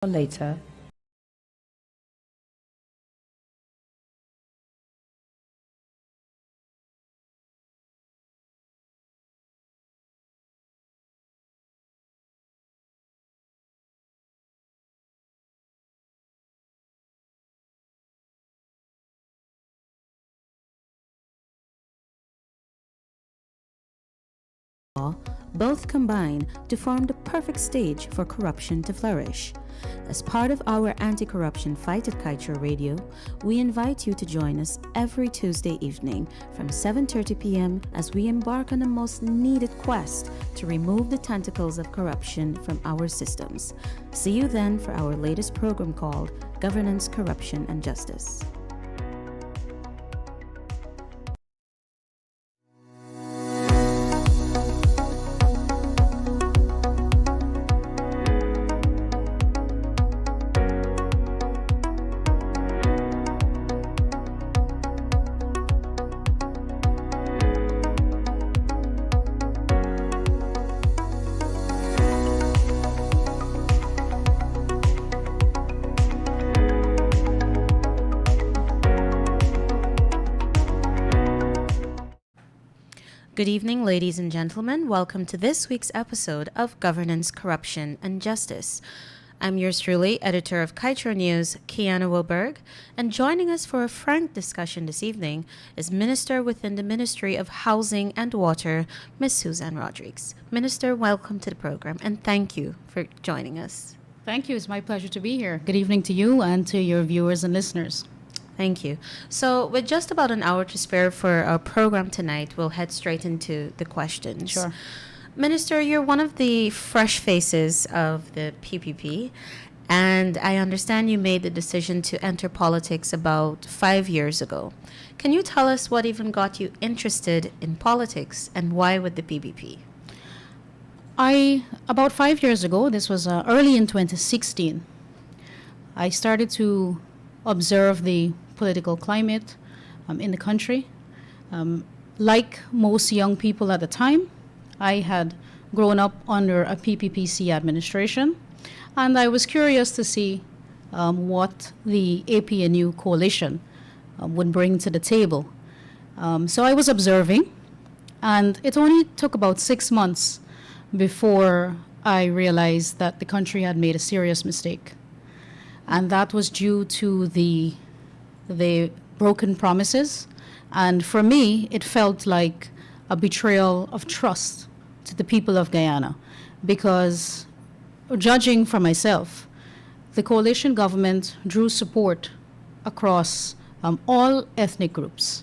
later. Both combine to form the perfect stage for corruption to flourish. As part of our anti-corruption fight at Kaieteur Radio, we invite you to join us every Tuesday evening from 7:30 p.m. as we embark on a most needed quest to remove the tentacles of corruption from our systems. See you then for our latest program called Governance, Corruption and Justice. Good evening, ladies and gentlemen. Welcome to this week's episode of Governance, Corruption, and Justice. I'm yours truly, editor of Kaieteur News, Kiana Wilberg, and joining us for a frank discussion this evening is Minister within the Ministry of Housing and Water, Ms. Suzanne Rodriguez. Minister, welcome to the program, and thank you for joining us. Thank you. It's my pleasure to be here. Good evening to you and to your viewers and listeners. Thank you. So with just about an hour to spare for our program tonight, we'll head straight into the questions. Sure. Minister, you're one of the fresh faces of the PPP, and I understand you made the decision to enter politics about 5 years ago. Can you tell us what even got you interested in politics and why with the PPP? About 5 years ago, this was early in 2016, I started to observe the political climate in the country. Like most young people at the time, I had grown up under a PPPC administration, and I was curious to see what the APNU coalition would bring to the table. So I was observing, and it only took about 6 months before I realized that the country had made a serious mistake. And that was due to the broken promises. And for me, it felt like a betrayal of trust to the people of Guyana. Because judging for myself, the coalition government drew support across all ethnic groups,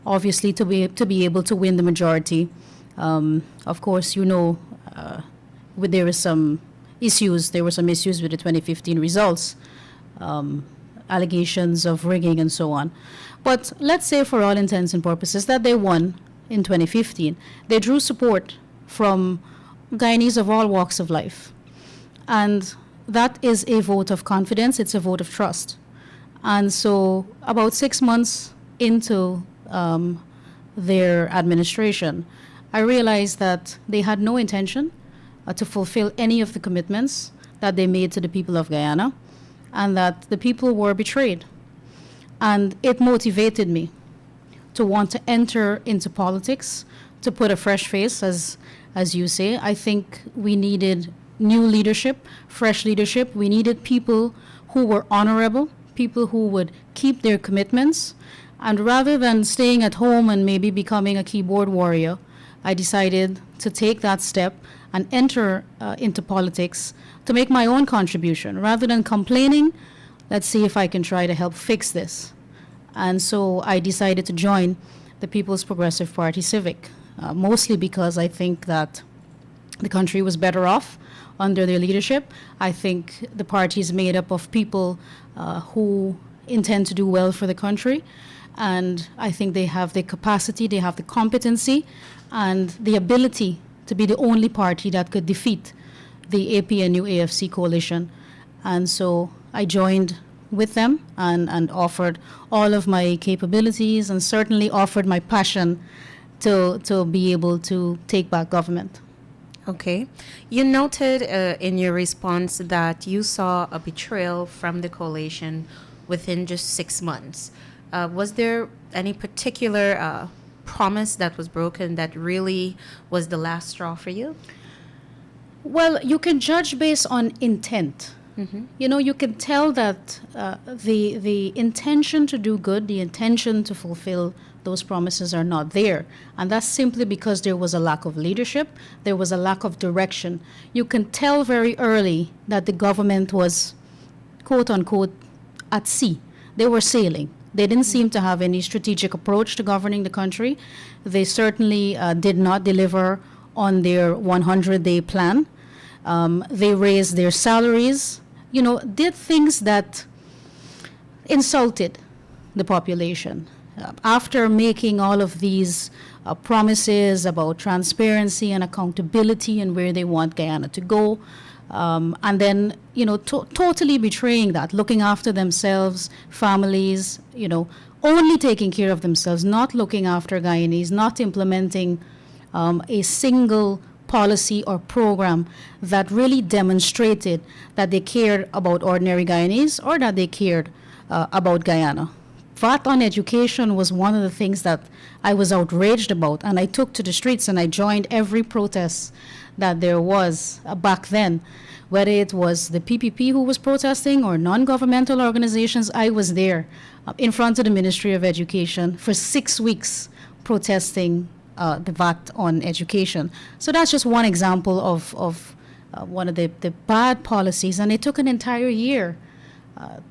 obviously to be able to win the majority. Of course, you know, there were some issues with the 2015 results. Allegations of rigging and so on. But let's say for all intents and purposes that they won in 2015. They drew support from Guyanese of all walks of life. And that is a vote of confidence, it's a vote of trust. And so about 6 months into their administration, I realized that they had no intention to fulfill any of the commitments that they made to the people of Guyana, and that the people were betrayed. And it motivated me to want to enter into politics, to put a fresh face, as you say. I think we needed new leadership, fresh leadership. We needed people who were honorable, people who would keep their commitments. And rather than staying at home and maybe becoming a keyboard warrior, I decided to take that step and enter into politics to make my own contribution. Rather than complaining, let's see if I can try to help fix this. And so I decided to join the People's Progressive Party Civic, mostly because I think that the country was better off under their leadership. I think the party is made up of people who intend to do well for the country. And I think they have the capacity, they have the competency, and the ability to be the only party that could defeat the APNU AFC coalition. And so I joined with them and offered all of my capabilities and certainly offered my passion to be able to take back government. Okay. You noted in your response that you saw a betrayal from the coalition within just 6 months. Was there any particular promise that was broken that really was the last straw for you? Well, you can judge based on intent. You know, you can tell that the intention to do good, the intention to fulfill those promises are not there. And that's simply because there was a lack of leadership, there was a lack of direction. You can tell very early that the government was, quote unquote, at sea. They were sailing. They didn't seem to have any strategic approach to governing the country. They certainly did not deliver on their 100-day plan. They raised their salaries, you know, did things that insulted the population. After making all of these promises about transparency and accountability and where they want Guyana to go, and then, you know, totally betraying that, looking after themselves, families, you know, only taking care of themselves, not looking after Guyanese, not implementing a single policy or program that really demonstrated that they cared about ordinary Guyanese or that they cared about Guyana. VAT on education was one of the things that I was outraged about, and I took to the streets and I joined every protest that there was back then. Whether it was the PPP who was protesting or non-governmental organizations, I was there in front of the Ministry of Education for 6 weeks protesting the VAT on education. So that's just one example of one of the bad policies, and it took an entire year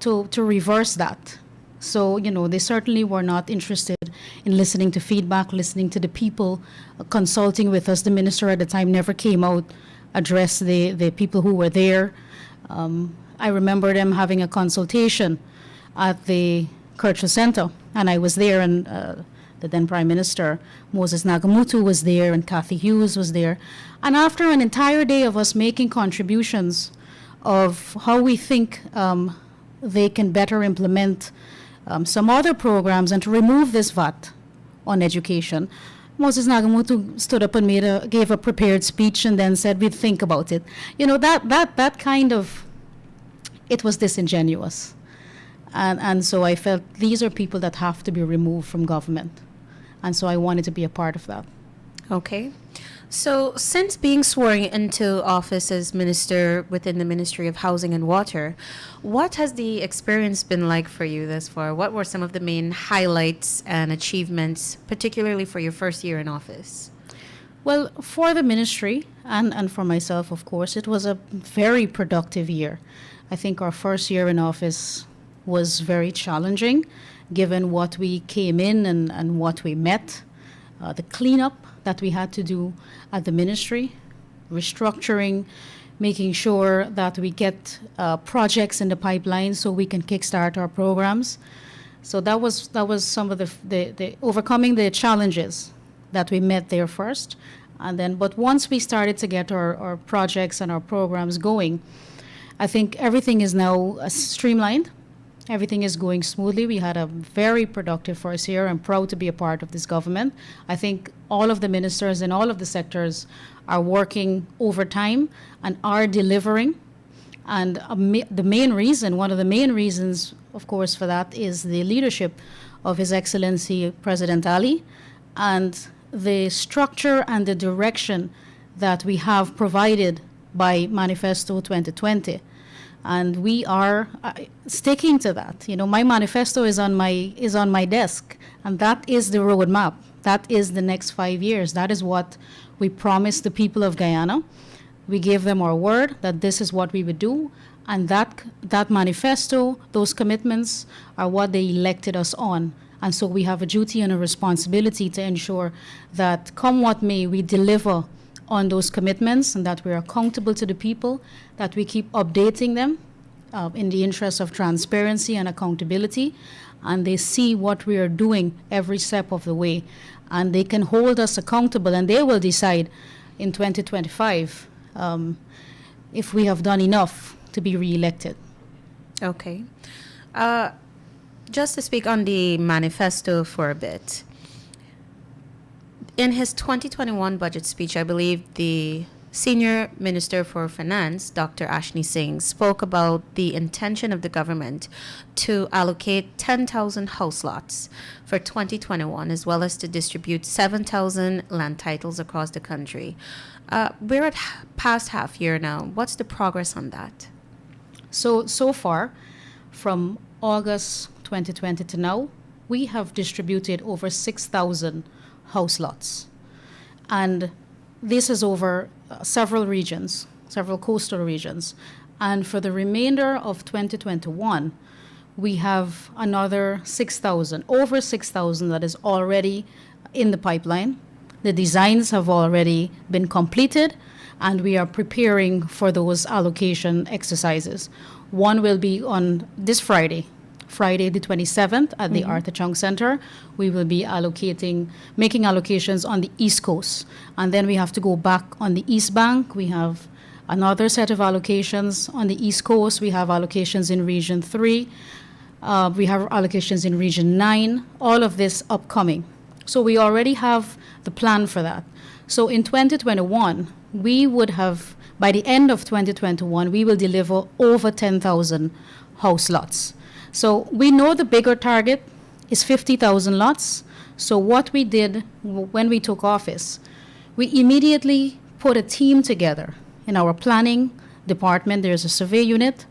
to reverse that. So, you know, they certainly were not interested in listening to feedback, listening to the people, consulting with us. The minister at the time never came out, addressed the people who were there. I remember them having a consultation at the Cultural Center, and I was there, and the then Prime Minister, Moses Nagamutu, was there, and Kathy Hughes was there. And after an entire day of us making contributions of how we think they can better implement some other programs and to remove this VAT on education, Moses Nagamutu stood up and gave a prepared speech and then said, we'd think about it. You know, that kind of, it was disingenuous. And so I felt these are people that have to be removed from government. And so I wanted to be a part of that. Okay. So since being sworn into office as minister within the Ministry of Housing and Water, what has the experience been like for you thus far? What were some of the main highlights and achievements, particularly for your first year in office? Well, for the ministry and for myself, of course, it was a very productive year. I think our first year in office was very challenging, given what we came in and what we met, the cleanup that we had to do at the ministry, restructuring, making sure that we get projects in the pipeline so we can kickstart our programs. So that was some of the overcoming the challenges that we met there first. And then, but once we started to get our projects and our programs going, I think everything is now streamlined. Everything is going smoothly. We had a very productive first year. I'm proud to be a part of this government. I think all of the ministers in all of the sectors are working overtime and are delivering. And the main reason, one of the main reasons, of course, for that is the leadership of His Excellency President Ali and the structure and the direction that we have provided by Manifesto 2020. And we are sticking to that. You know, my manifesto is on my desk, and that is the roadmap. That is the next 5 years. That is what we promised the people of Guyana. We gave them our word that this is what we would do, and that manifesto, those commitments, are what they elected us on. And so we have a duty and a responsibility to ensure that, come what may, we deliver on those commitments and that we're accountable to the people, that we keep updating them in the interest of transparency and accountability, and they see what we are doing every step of the way, and they can hold us accountable, and they will decide in 2025 if we have done enough to be re-elected. Okay. Just to speak on the manifesto for a bit. In his 2021 budget speech, I believe the Senior Minister for Finance, Dr. Ashni Singh, spoke about the intention of the government to allocate 10,000 house lots for 2021, as well as to distribute 7,000 land titles across the country. We're at past half year now. What's the progress on that? So far, from August 2020 to now, we have distributed over 6,000 house lots. And this is over several regions, several coastal regions. And for the remainder of 2021, we have another 6,000, over 6,000 that is already in the pipeline. The designs have already been completed, and we are preparing for those allocation exercises. One will be on this Friday the 27th at the Arthur Chung Center. We will be making allocations on the East Coast. And then we have to go back on the East Bank. We have another set of allocations on the East Coast. We have allocations in Region 3. We have allocations in Region 9. All of this upcoming. So we already have the plan for that. So in 2021, we would have, by the end of 2021, we will deliver over 10,000 house lots. So we know the bigger target is 50,000 lots. So what we did when we took office, we immediately put a team together in our planning department. There's a survey unit,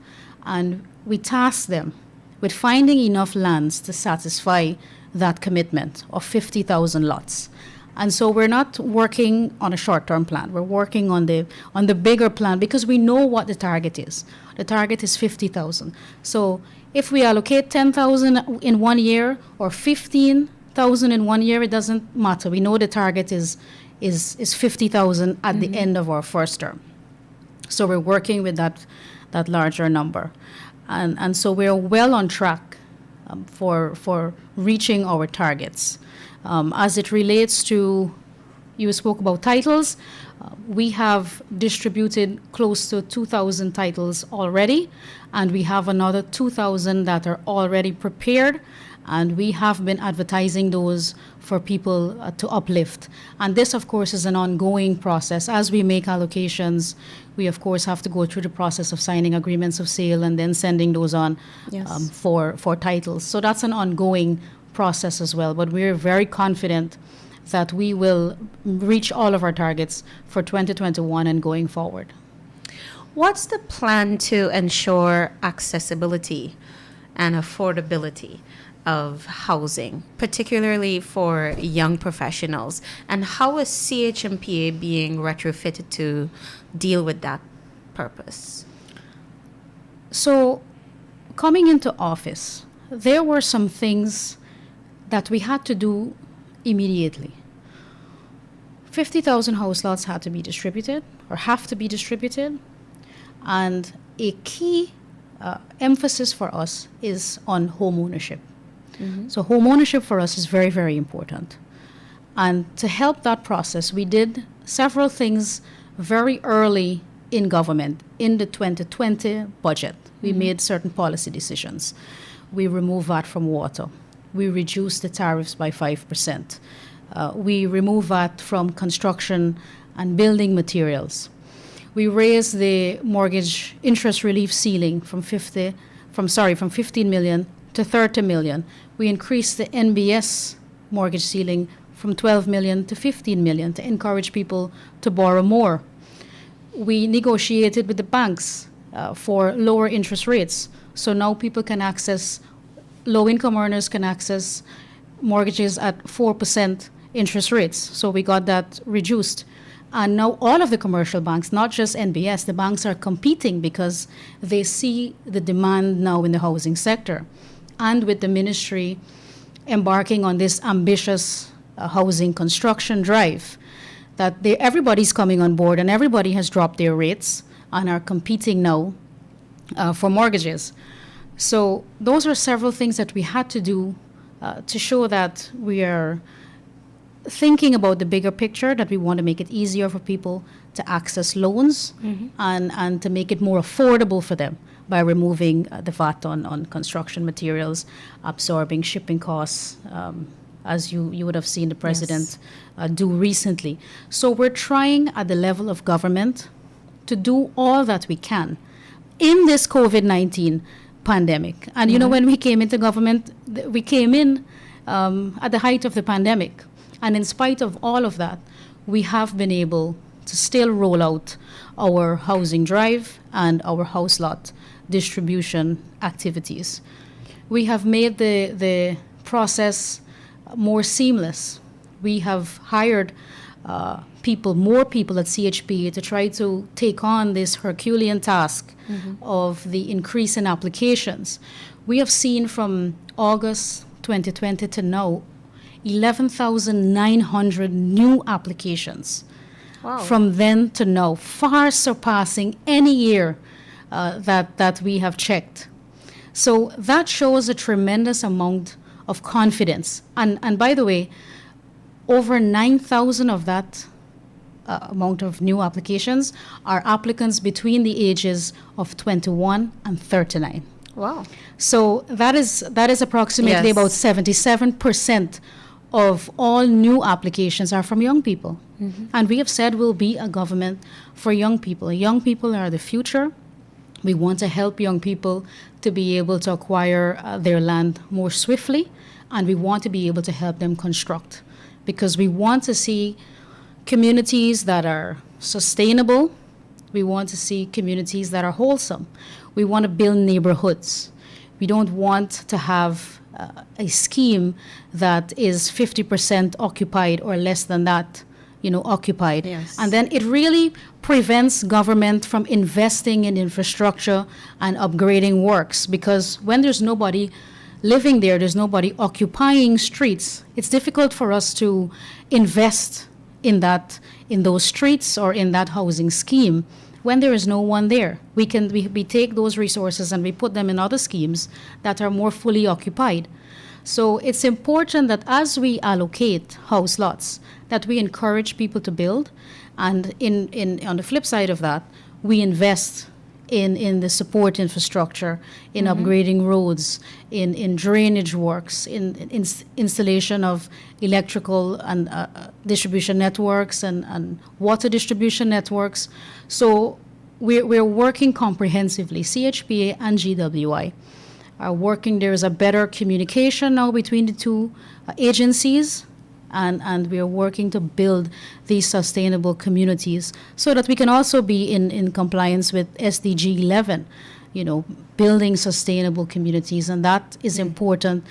and we tasked them with finding enough lands to satisfy that commitment of 50,000 lots. And so we're not working on a short-term plan. We're working on the bigger plan because we know what the target is. The target is 50,000. So if we allocate 10,000 in 1 year or 15,000 in 1 year, it doesn't matter. We know the target is 50,000 at the end of our first term. So we're working with that larger number. And so we're well on track for reaching our targets. As it relates to, you spoke about titles, we have distributed close to 2,000 titles already, and we have another 2,000 that are already prepared, and we have been advertising those for people to uplift. And this, of course, is an ongoing process. As we make allocations, we, of course, have to go through the process of signing agreements of sale and then sending those on for titles. So that's an ongoing process as well, but we're very confident that we will reach all of our targets for 2021 and going forward. What's the plan to ensure accessibility and affordability of housing, particularly for young professionals? And how is CHMPA being retrofitted to deal with that purpose? So, coming into office, there were some things that we had to do immediately. 50,000 house lots had to be distributed, or have to be distributed, and a key emphasis for us is on home ownership. So home ownership for us is very, very important. And to help that process, we did several things very early in government. In the 2020 budget, we made certain policy decisions. We removed VAT from water. We reduced the tariffs by 5%. We removed VAT from construction and building materials. We raised the mortgage interest relief ceiling from 15 million to 30 million. We increased the NBS mortgage ceiling from 12 million to 15 million to encourage people to borrow more. We negotiated with the banks for lower interest rates. So now people can access, low-income earners can access mortgages at 4% interest rates. So we got that reduced. And now all of the commercial banks, not just NBS, the banks are competing because they see the demand now in the housing sector. And with the ministry embarking on this ambitious housing construction drive, that everybody's coming on board and everybody has dropped their rates and are competing now for mortgages. So those are several things that we had to do to show that we are thinking about the bigger picture, that we want to make it easier for people to access loans and to make it more affordable for them by removing the VAT on construction materials, absorbing shipping costs, as you would have seen the president do recently. So we're trying at the level of government to do all that we can in this COVID-19 pandemic. And, you know, when we came into government, we came in at the height of the pandemic. And in spite of all of that, we have been able to still roll out our housing drive and our house lot distribution activities. We have made the process more seamless. We have hired more people at CHP to try to take on this Herculean task of the increase in applications. We have seen from August 2020 to now 11,900 new applications. Wow. From then to now, far surpassing any year that we have checked. So that shows a tremendous amount of confidence. And by the way, over 9,000 of that amount of new applications are applicants between the ages of 21 and 39. Wow. So that is approximately about 77% of all new applications are from young people. And we have said we'll be a government for young people. Young people are the future. We want to help young people to be able to acquire their land more swiftly, and we want to be able to help them construct, because we want to see communities that are sustainable. We want to see communities that are wholesome. We want to build neighborhoods. We don't want to have a scheme that is 50% occupied or less than that, occupied. Yes. And then it really prevents government from investing in infrastructure and upgrading works, because when there's nobody living there, there's nobody occupying streets, it's difficult for us to invest in those streets or in that housing scheme when there is no one there. We take those resources and we put them in other schemes that are more fully occupied. So it's important that as we allocate house lots, that we encourage people to build, and on the flip side of that, we invest in the support infrastructure, in upgrading roads, in drainage works, in installation of electrical and distribution networks and water distribution networks. So we're working comprehensively. CHPA and GWI are working. There is a better communication now between the two agencies, and we are working to build these sustainable communities so that we can also be in compliance with SDG 11, building sustainable communities. And that is important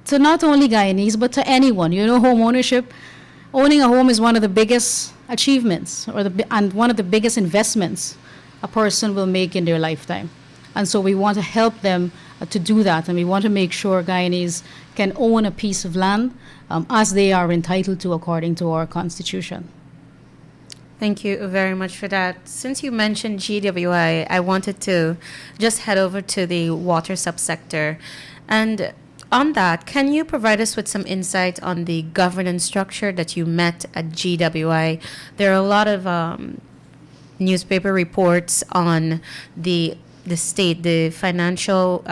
to not only Guyanese, but to anyone. Home ownership, owning a home is one of the biggest achievements and one of the biggest investments a person will make in their lifetime. And so we want to help them to do that, and we want to make sure Guyanese can own a piece of land as they are entitled to according to our constitution. Thank you very much for that. Since you mentioned GWI, I wanted to just head over to the water subsector. And on that, can you provide us with some insight on the governance structure that you met at GWI? There are a lot of newspaper reports on the state, the financial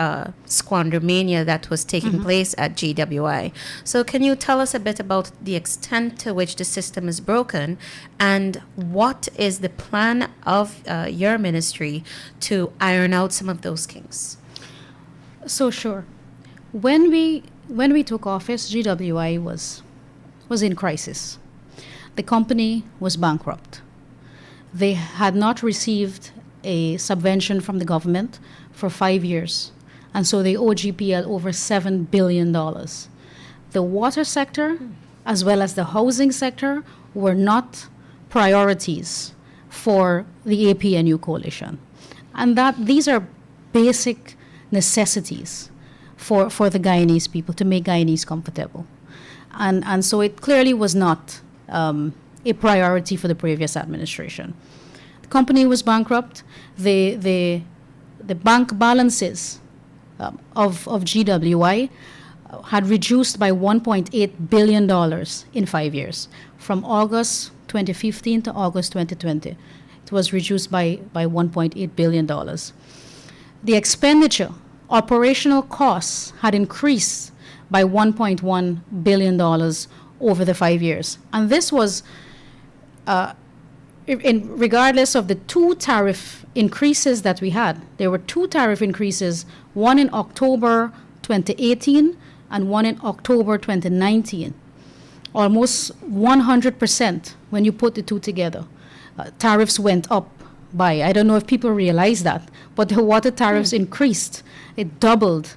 squandermania that was taking place at GWI. So can you tell us a bit about the extent to which the system is broken, and what is the plan of your ministry to iron out some of those kinks? So sure. When we took office, GWI was in crisis. The company was bankrupt. They had not received a subvention from the government for 5 years, and so they owe GPL over $7 billion. The water sector, as well as the housing sector, were not priorities for the APNU coalition, and that these are basic necessities for the Guyanese people to make Guyanese comfortable, and so it clearly was not a priority for the previous administration. The company was bankrupt. The bank balances of GWI had reduced by $1.8 billion in 5 years, from August 2015 to August 2020. It was reduced by $1.8 billion. The expenditure, operational costs, had increased by $1.1 billion over the 5 years. And this was regardless of the two tariff increases that we had. There were two tariff increases, one in October 2018 and one in October 2019. Almost 100% when you put the two together. Tariffs went up by, I don't know if people realize that, but the water tariffs increased. It doubled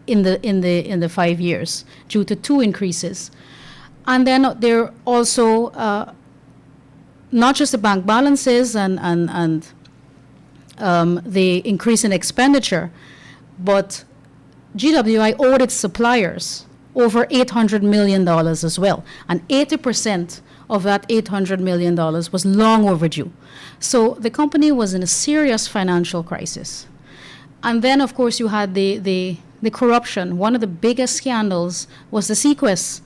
in the 5 years due to two increases. And then there also not just the bank balances and the increase in expenditure, but GWI owed its suppliers over $800 million as well. And 80% of that $800 million was long overdue. So the company was in a serious financial crisis. And then, of course, you had the corruption. One of the biggest scandals was the Sequest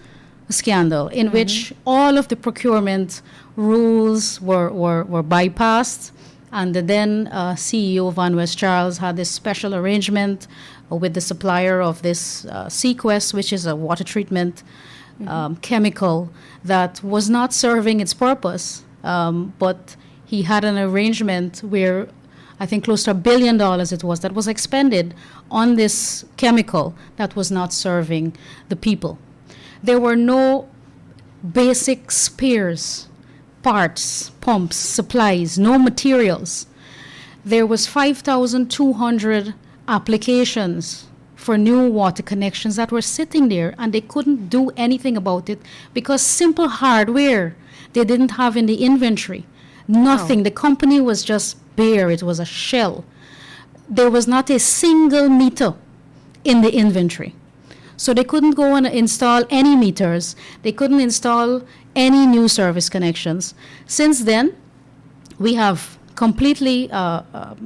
scandal, in which all of the procurement rules were bypassed. And the then CEO, Van West Charles, had this special arrangement with the supplier of this Sequest, which is a water treatment chemical that was not serving its purpose. But he had an arrangement where I think close to $1 billion it was that was expended on this chemical that was not serving the people. There were no basic spares, parts, pumps, supplies, no materials. There was 5,200 applications for new water connections that were sitting there, and they couldn't do anything about it because simple hardware they didn't have in the inventory. Nothing. Oh. The company was just bare. It was a shell. There was not a single meter in the inventory. So they couldn't go and install any meters. They couldn't install any new service connections. Since then, we have completely,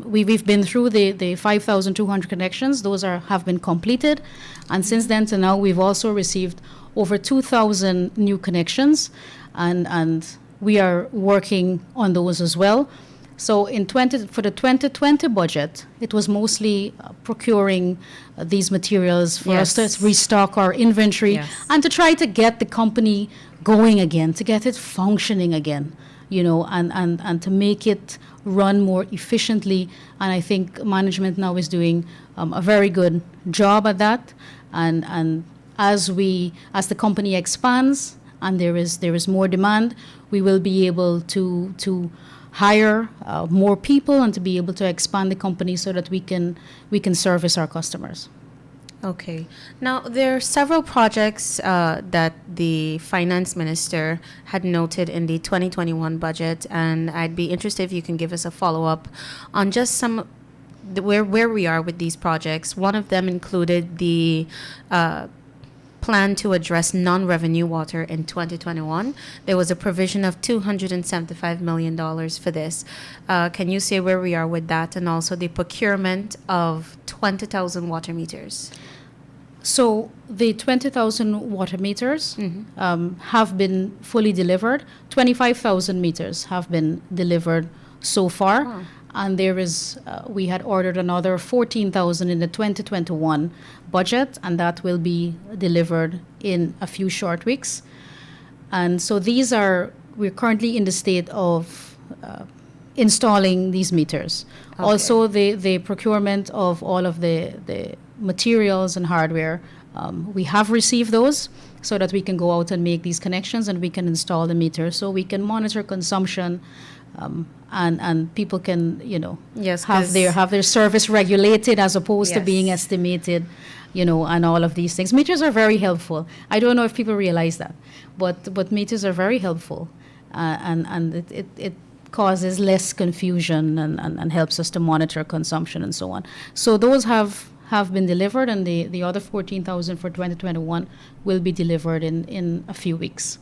we've been through the 5,200 connections. Those have been completed. And since then to now, we've also received over 2,000 new connections. And we are working on those as well. So for the 2020 budget, it was mostly procuring these materials for us to restock our inventory and to try to get the company going again, to get it functioning again, and to make it run more efficiently. And I think management now is doing a very good job at that. And as the company expands and there is more demand, we will be able to hire more people and to be able to expand the company so that we can service our customers. Okay. Now, there are several projects that the finance minister had noted in the 2021 budget, and I'd be interested if you can give us a follow-up on just some where we are with these projects. One of them included the plan to address non-revenue water in 2021. There was a provision of $275 million for this. Can you say where we are with that, and also the procurement of 20,000 water meters? So the 20,000 water meters have been fully delivered. 25,000 meters have been delivered so far. Wow. And there is, we had ordered another 14,000 in the 2021 budget, and that will be delivered in a few short weeks. And so we're currently in the state of installing these meters. Okay. Also, the procurement of all of the materials and hardware, we have received those so that we can go out and make these connections and we can install the meters so we can monitor consumption. And people can, have their service regulated as opposed to being estimated, and all of these things. Meters are very helpful. I don't know if people realize that, but meters are very helpful, and it causes less confusion and helps us to monitor consumption and so on. So those have been delivered, and the other 14,000 for 2021 will be delivered in a few weeks.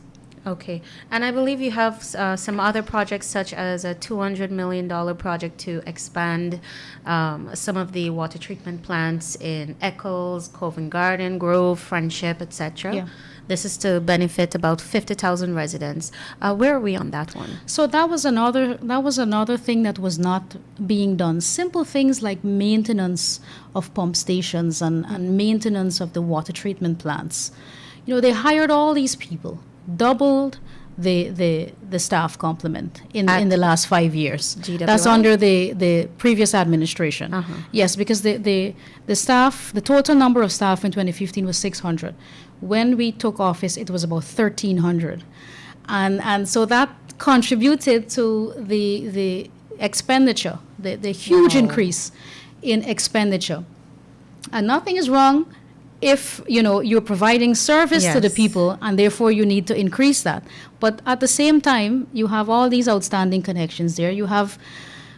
Okay. And I believe you have some other projects, such as a $200 million project to expand some of the water treatment plants in Eccles, Covent Garden, Grove, Friendship, etc. This is to benefit about 50,000 residents. Where are we on that one? So that was another thing that was not being done. Simple things like maintenance of pump stations and maintenance of the water treatment plants. They hired all these people, doubled the staff complement in the last 5 years. GWI? That's under the previous administration. Uh-huh. Yes, because the staff, the total number of staff in 2015 was 600. When we took office, it was about 1,300, and so that contributed to the expenditure, the huge increase in expenditure. And nothing is wrong if you're providing service to the people, and therefore you need to increase that. But at the same time, you have all these outstanding connections there. You have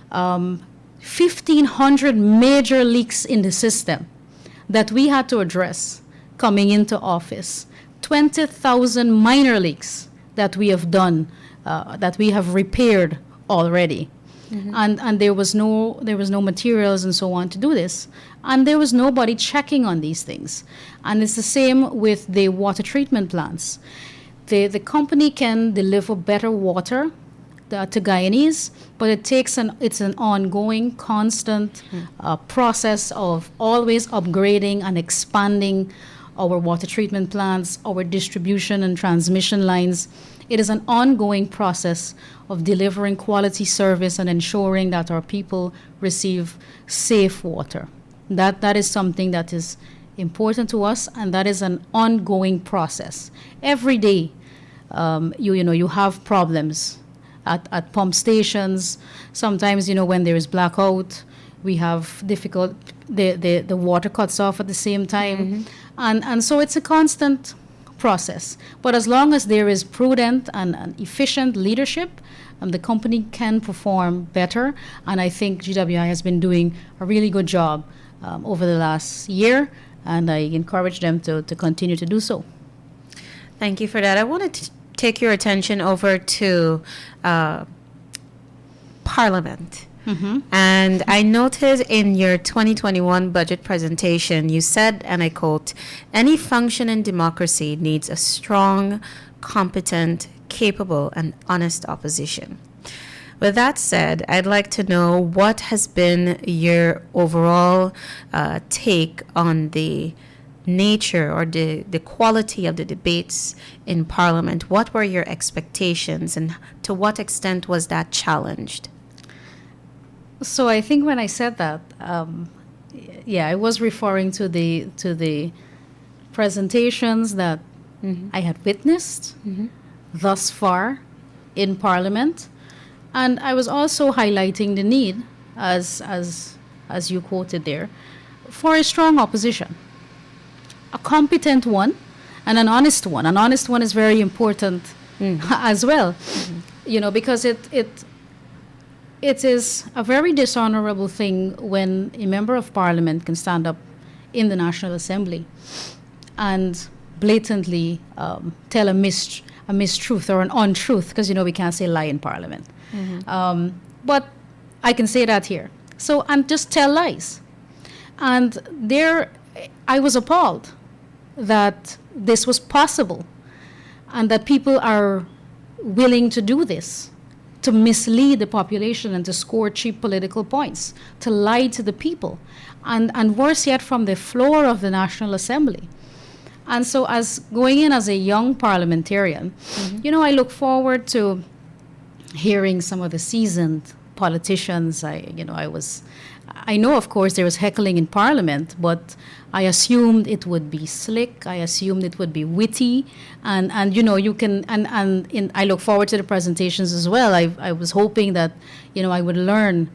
1,500 major leaks in the system that we had to address coming into office. 20,000 minor leaks that we have done, that we have repaired already. Mm-hmm. And there was no materials and so on to do this, and there was nobody checking on these things. And it's the same with the water treatment plants. The company can deliver better water to Guyanese, but it's an ongoing, constant process of always upgrading and expanding our water treatment plants, our distribution and transmission lines. It is an ongoing process of delivering quality service and ensuring that our people receive safe water. That is something that is important to us, and that is an ongoing process. Every day, you have problems at pump stations. Sometimes, when there is blackout, we have the water cuts off at the same time. Mm-hmm. And so it's a constant process. But as long as there is prudent and efficient leadership, the company can perform better. And I think GWI has been doing a really good job over the last year, and I encourage them to continue to do so. Thank you for that. I wanted to take your attention over to Parliament. Mm-hmm. And I noted in your 2021 budget presentation, you said, and I quote, "Any functioning democracy needs a strong, competent, capable, and honest opposition." With that said, I'd like to know what has been your overall take on the nature or the quality of the debates in Parliament. What were your expectations, and to what extent was that challenged? So I think when I said that, I was referring to the presentations that mm-hmm. I had witnessed mm-hmm. thus far in Parliament, and I was also highlighting the need, as you quoted there, for a strong opposition, a competent one, and an honest one. An honest one is very important as well, because it is a very dishonorable thing when a member of Parliament can stand up in the National Assembly and blatantly tell a mistruth or an untruth, because we can't say lie in Parliament. Mm-hmm. But I can say that here. So, and just tell lies. And there, I was appalled that this was possible, and that people are willing to do this, to mislead the population and to score cheap political points, to lie to the people, and worse yet, from the floor of the National Assembly. And so, as going in as a young parliamentarian, mm-hmm. I look forward to hearing some of the seasoned politicians. I know, of course, there was heckling in Parliament, but I assumed it would be slick. I assumed it would be witty, and you can I look forward to the presentations as well. I was hoping that I would learn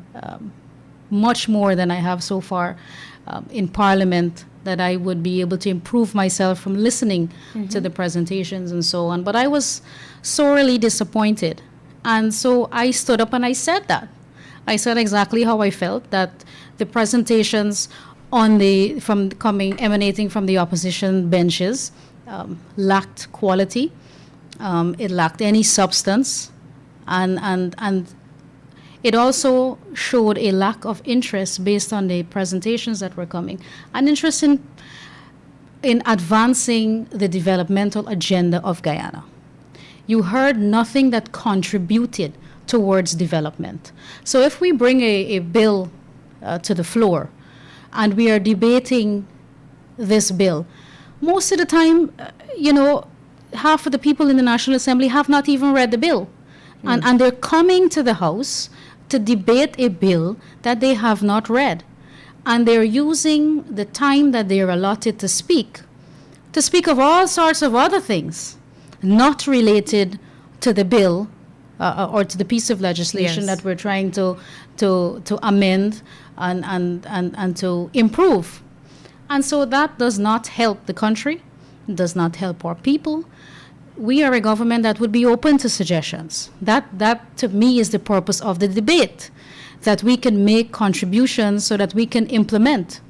much more than I have so far in Parliament, that I would be able to improve myself from listening mm-hmm. to the presentations and so on. But I was sorely disappointed, and so I stood up and I said that. I said exactly how I felt, that the presentations emanating from the opposition benches lacked quality. It lacked any substance, and it also showed a lack of interest based on the presentations that were coming. An interest in in advancing the developmental agenda of Guyana. You heard nothing that contributed towards development. So if we bring a bill to the floor and we are debating this bill, most of the time, half of the people in the National Assembly have not even read the bill. And they're coming to the House to debate a bill that they have not read. And they're using the time that they are allotted to speak of all sorts of other things, not related to the bill or to the piece of legislation that we're trying to amend and to improve. And so that does not help the country, does not help our people. We are a government that would be open to suggestions. That to me is the purpose of the debate, that we can make contributions so that we can implement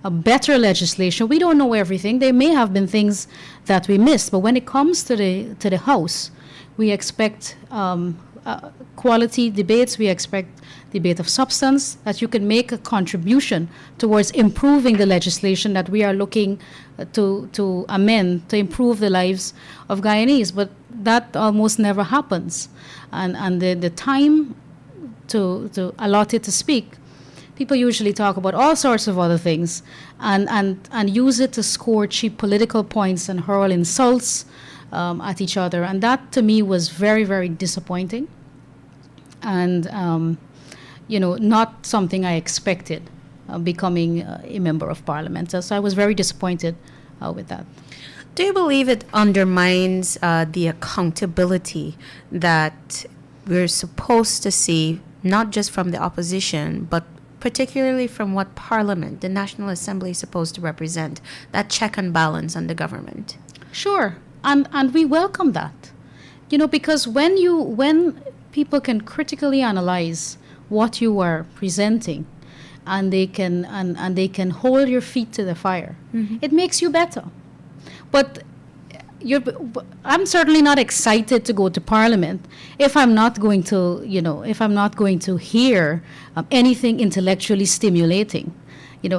a better legislation. We don't know everything. There may have been things that we missed, but when it comes to the House, we expect quality debates. We expect debate of substance, that you can make a contribution towards improving the legislation that we are looking to amend to improve the lives of Guyanese. But that almost never happens. And the time to allot it to speak, people usually talk about all sorts of other things and use it to score cheap political points and hurl insults at each other. And that, to me, was very, very disappointing. And, not something I expected becoming a member of Parliament. So I was very disappointed with that. Do you believe it undermines the accountability that we're supposed to see, not just from the opposition, but particularly from what Parliament, the National Assembly, is supposed to represent, that check and balance on the government? Sure, and we welcome that, because when people can critically analyze what you are presenting, and they can hold your feet to the fire, it makes you better. But I'm certainly not excited to go to Parliament if I'm not going to hear anything intellectually stimulating.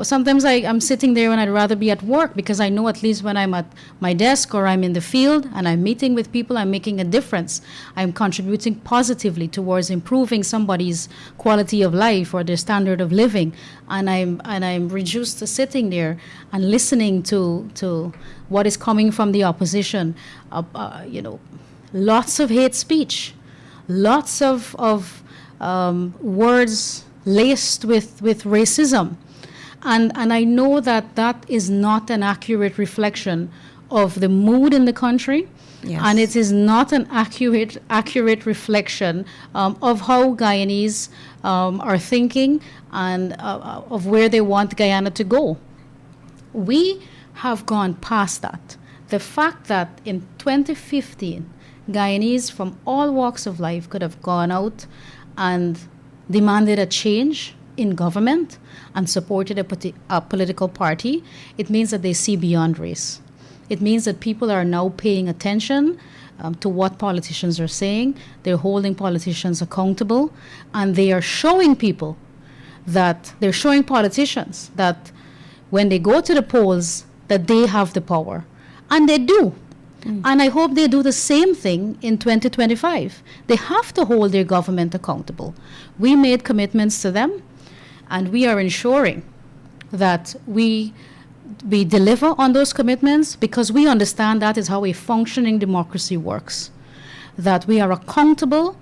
Sometimes I'm sitting there and I'd rather be at work, because I know at least when I'm at my desk or I'm in the field and I'm meeting with people, I'm making a difference. I'm contributing positively towards improving somebody's quality of life or their standard of living. And I'm reduced to sitting there and listening to what is coming from the opposition. Lots of hate speech, lots of words laced with racism. And I know that is not an accurate reflection of the mood in the country. Yes. And it is not an accurate reflection of how Guyanese are thinking and of where they want Guyana to go. We have gone past that. The fact that in 2015, Guyanese from all walks of life could have gone out and demanded a change in government and supported a political party, it means that they see beyond race. It means that people are now paying attention to what politicians are saying. They're holding politicians accountable, and they are showing politicians that when they go to the polls, that they have the power. And they do. And I hope they do the same thing in 2025. They have to hold their government accountable. We made commitments to them, and we are ensuring that we deliver on those commitments, because we understand that is how a functioning democracy works. That we are accountable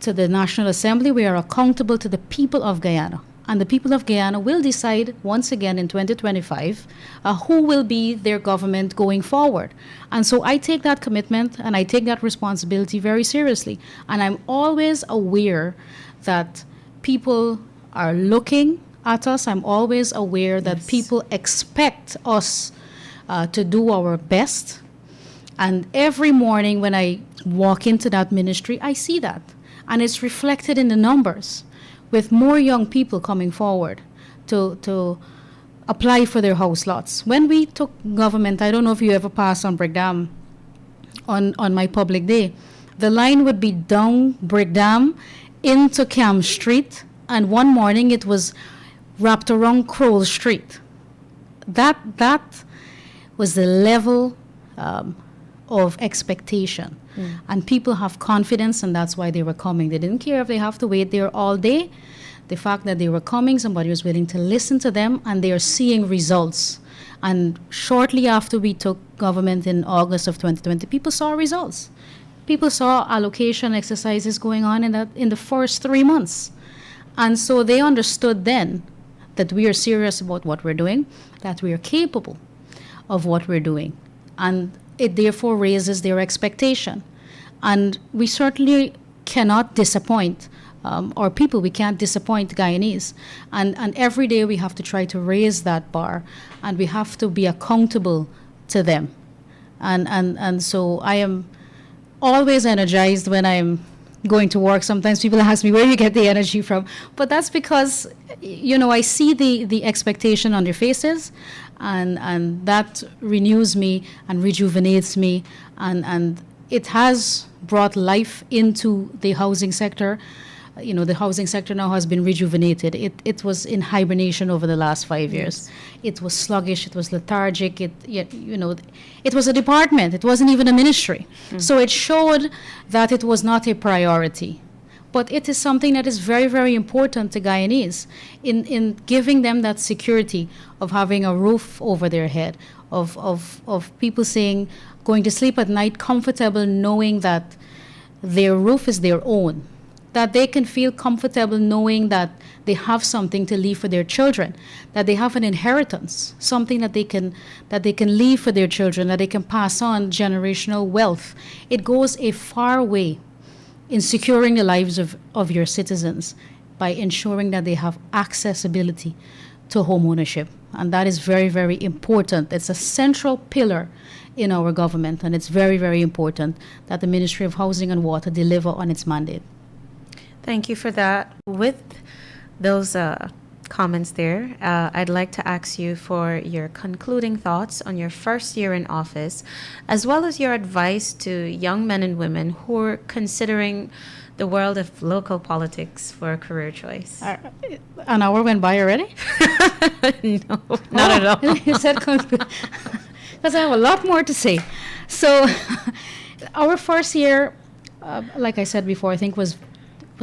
to the National Assembly, we are accountable to the people of Guyana. And the people of Guyana will decide once again in 2025 who will be their government going forward. And so I take that commitment and I take that responsibility very seriously. And I'm always aware that people are looking at us. I'm always aware that people expect us to do our best. And every morning when I walk into that ministry, I see that. And it's reflected in the numbers, with more young people coming forward to apply for their house lots. When we took government, I don't know if you ever passed on Brickdam on my public day, the line would be down Brickdam into Cam Street, and one morning it was wrapped around Crowell Street. That was the level of expectation. And people have confidence, and that's why they were coming. They didn't care if they have to wait there all day. The fact that they were coming, somebody was willing to listen to them, and they are seeing results. And shortly after we took government in August of 2020, people saw results. People saw allocation exercises going on in the first 3 months. And so they understood then that we are serious about what we're doing, that we are capable of what we're doing. And it therefore raises their expectation. And we certainly cannot disappoint our people. We can't disappoint Guyanese. And every day we have to try to raise that bar, and we have to be accountable to them. And so I am always energized when I'm going to work. Sometimes people ask me where you get the energy from, but that's because, I see the expectation on their faces, and that renews me and rejuvenates me, and it has brought life into the housing sector. The housing sector now has been rejuvenated. It was in hibernation over the last 5 years. It was sluggish. It was lethargic. It was a department. It wasn't even a ministry. So it showed that it was not a priority. But it is something that is very, very important to Guyanese in giving them that security of having a roof over their head, of people going to sleep at night comfortable, knowing that their roof is their own, that they can feel comfortable knowing that they have something to leave for their children, that they have an inheritance, something that they can leave for their children, that they can pass on generational wealth. It goes a far way in securing the lives of your citizens by ensuring that they have accessibility to home ownership. And that is very, very important. It's a central pillar in our government, and it's very, very important that the Ministry of Housing and Water deliver on its mandate. Thank you for that. With those comments there, I'd like to ask you for your concluding thoughts on your first year in office, as well as your advice to young men and women who are considering the world of local politics for a career choice. An hour went by already? No, not at all. You said conclude. Because I have a lot more to say. So our first year, like I said before, I think was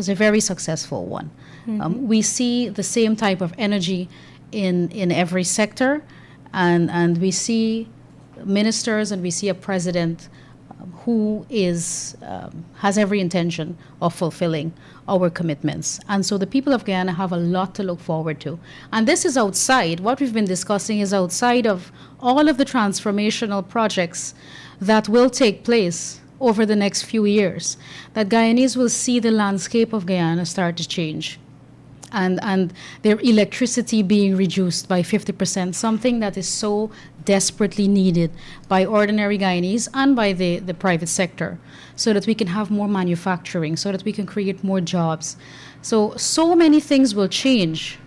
a very successful one. We see the same type of energy in every sector, and we see ministers and we see a president who has every intention of fulfilling our commitments. And so the people of Guyana have a lot to look forward to. And this is outside, what we've been discussing is outside of all of the transformational projects that will take place over the next few years, that Guyanese will see the landscape of Guyana start to change. And their electricity being reduced by 50%, something that is so desperately needed by ordinary Guyanese and by the private sector, so that we can have more manufacturing, so that we can create more jobs. So many things will change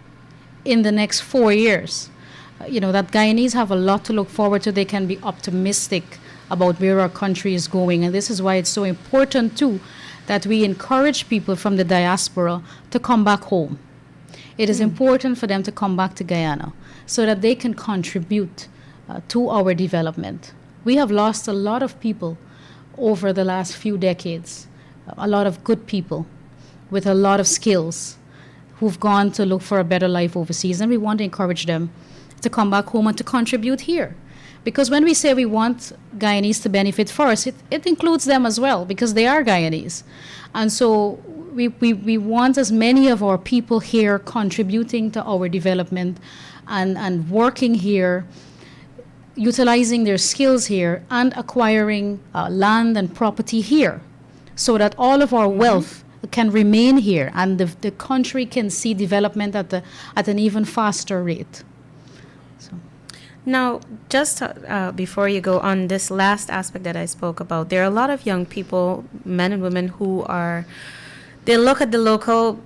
in the next 4 years. That Guyanese have a lot to look forward to. They can be optimistic about where our country is going. And this is why it's so important, too, that we encourage people from the diaspora to come back home. It is important for them to come back to Guyana so that they can contribute to our development. We have lost a lot of people over the last few decades, a lot of good people with a lot of skills who've gone to look for a better life overseas, and we want to encourage them to come back home and to contribute here. Because when we say we want Guyanese to benefit first, it includes them as well, because they are Guyanese. And so we want as many of our people here contributing to our development and working here, utilizing their skills here, and acquiring land and property here, so that all of our wealth can remain here and the country can see development at an even faster rate. Now, just before you go on this last aspect that I spoke about, there are a lot of young people, men and women, they look at the local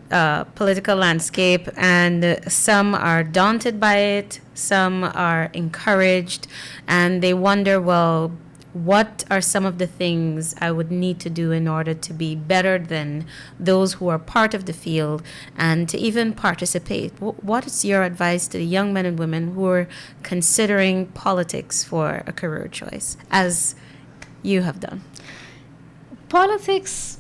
political landscape, and some are daunted by it, some are encouraged, and they wonder, well, what are some of the things I would need to do in order to be better than those who are part of the field and to even participate? What is your advice to the young men and women who are considering politics for a career choice, as you have done? Politics,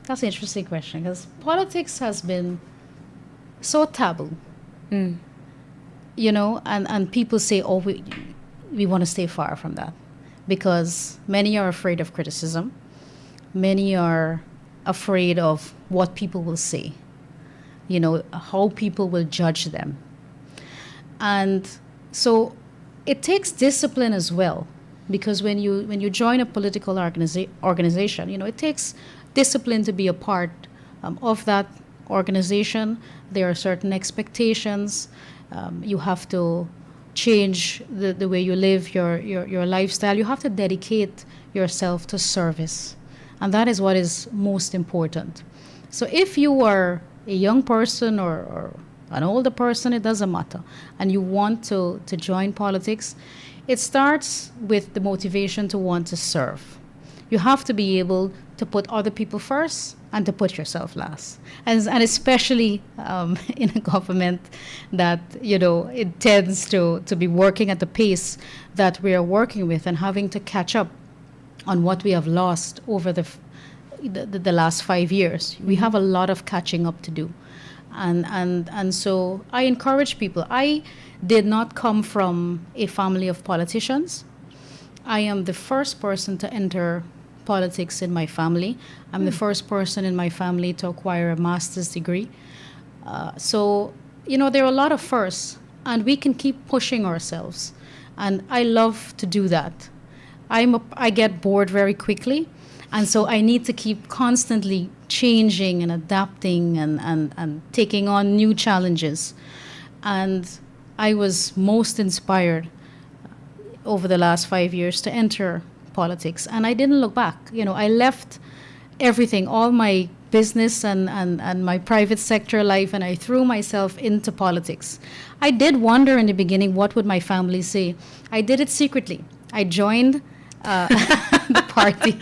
that's an interesting question, because politics has been so taboo. You know, and people say, oh, we want to stay far from that, because many are afraid of criticism. Many are afraid of what people will say, you know, how people will judge them. And so it takes discipline as well, because when you join a political organization, you know, it takes discipline to be a part of that organization. There are certain expectations. You have to change the way you live, your lifestyle. You have to dedicate yourself to service. And that is what is most important. So if you are a young person or an older person, it doesn't matter, and you want to join politics, it starts with the motivation to want to serve. You have to be able to put other people first and to put yourself last. And especially in a government that, you know, it tends to be working at the pace that we are working with and having to catch up on what we have lost over the last 5 years. We have a lot of catching up to do. And so I encourage people. I did not come from a family of politicians. I am the first person to enter politics in my family. I'm the first person in my family to acquire a master's degree. So, you know, there are a lot of firsts, and we can keep pushing ourselves. And I love to do that. I get bored very quickly, and so I need to keep constantly changing and adapting and taking on new challenges. And I was most inspired over the last 5 years to enter politics, and I didn't look back. You know, I left everything, all my business and my private sector life, and I threw myself into politics. I did wonder in the beginning, what would my family say? I did it secretly. I joined the party.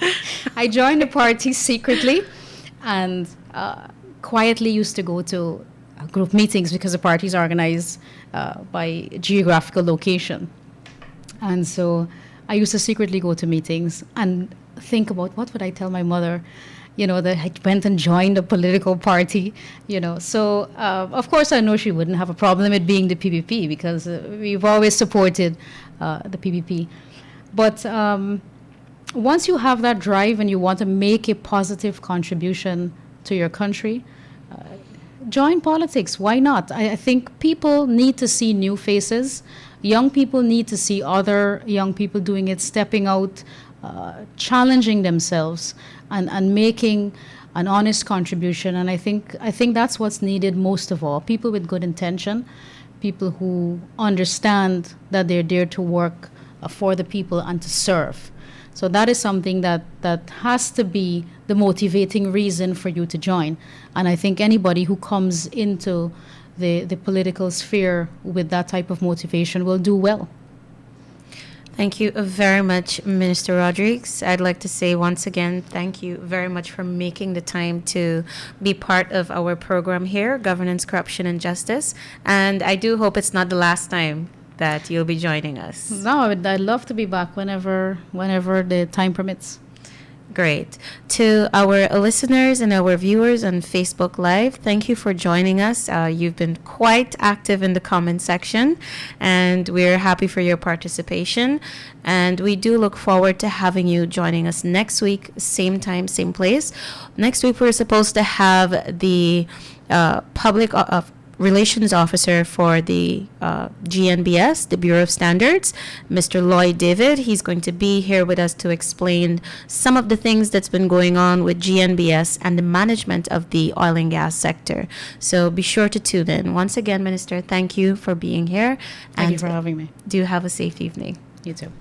I joined the party secretly, and quietly used to go to group meetings, because the party is organized by geographical location. And so I used to secretly go to meetings and think about, what would I tell my mother, you know, that I went and joined a political party, you know. So, of course, I know she wouldn't have a problem with being the PPP, because we've always supported the PPP. But once you have that drive and you want to make a positive contribution to your country, join politics. Why not? I think people need to see new faces. Young people need to see other young people doing it, stepping out, challenging themselves, and making an honest contribution. And I think that's what's needed most of all. People with good intention, people who understand that they're there to work for the people and to serve. So that is something that has to be the motivating reason for you to join. And I think anybody who comes into the political sphere with that type of motivation will do well. Thank you very much, Minister Rodrigues. I'd like to say once again, thank you very much for making the time to be part of our program here, Governance, Corruption, and Justice. And I do hope it's not the last time that you'll be joining us. No, I'd love to be back whenever the time permits. Great. To our listeners and our viewers on Facebook Live, thank you for joining us. You've been quite active in the comment section, and we're happy for your participation. And we do look forward to having you joining us next week, same time, same place. Next week, we're supposed to have the public Relations Officer for the GNBS, the Bureau of Standards, Mr. Lloyd David. He's going to be here with us to explain some of the things that's been going on with GNBS and the management of the oil and gas sector. So be sure to tune in. Once again, Minister, thank you for being here. Thank you for having me. Do have a safe evening. You too.